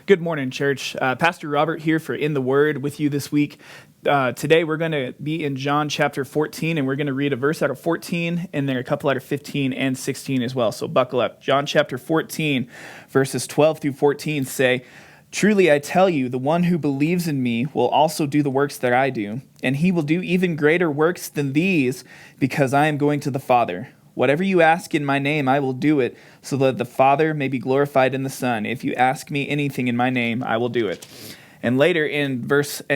Good morning, church. Pastor Robert here for In the Word with you this week. Today we're going to be in John chapter 14, and we're going to read a verse out of 14, and then a couple out of 15 and 16 as well. So buckle up. John chapter 14, verses 12 through 14 say, "Truly I tell you, the one who believes in me will also do the works that I do, and he will do even greater works than these, because I am going to the Father. Whatever you ask in my name, I will do it, so that the Father may be glorified in the Son. If you ask me anything in my name, I will do it." And later in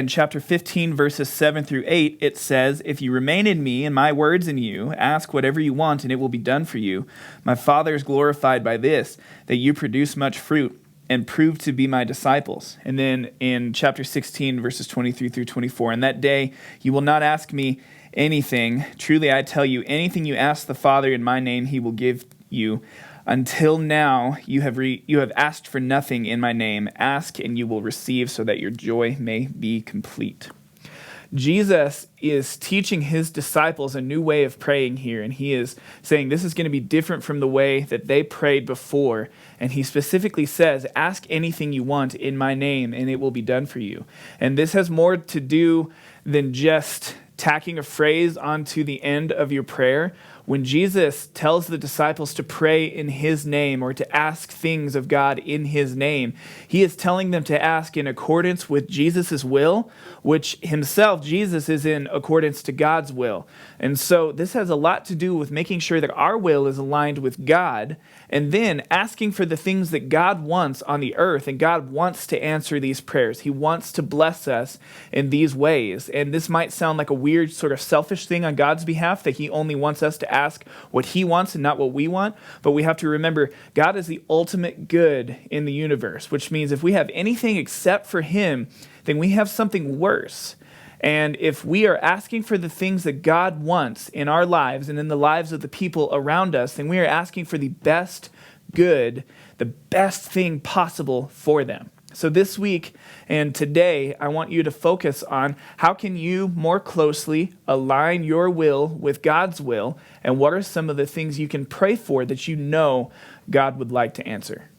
chapter 15, verses 7 through 8, it says, "If you remain in me and my words in you, ask whatever you want and it will be done for you. My Father is glorified by this, that you produce much fruit and prove to be my disciples." And then in chapter 16, verses 23 through 24, "In that day you will not ask me anything. Truly I tell you, anything you ask the Father in my name, he will give you. Until now you have asked for nothing in my name. Ask and you will receive, so that your joy may be complete." Jesus is teaching his disciples a new way of praying here, and he is saying this is going to be different from the way that they prayed before. And he specifically says, ask anything you want in my name, and it will be done for you. And this has more to do than just tacking a phrase onto the end of your prayer. When Jesus tells the disciples to pray in his name or to ask things of God in his name, he is telling them to ask in accordance with Jesus' will, which himself, Jesus, is in accordance to God's will. And so this has a lot to do with making sure that our will is aligned with God, and then asking for the things that God wants on the earth. And God wants to answer these prayers. He wants to bless us in these ways. And this might sound like a weird sort of selfish thing on God's behalf, that he only wants us to ask what he wants and not what we want. But we have to remember, God is the ultimate good in the universe, which means if we have anything except for him, then we have something worse. And if we are asking for the things that God wants in our lives and in the lives of the people around us, then we are asking for the best good, the best thing possible for them. So this week and today, I want you to focus on how can you more closely align your will with God's will, and what are some of the things you can pray for that you know God would like to answer.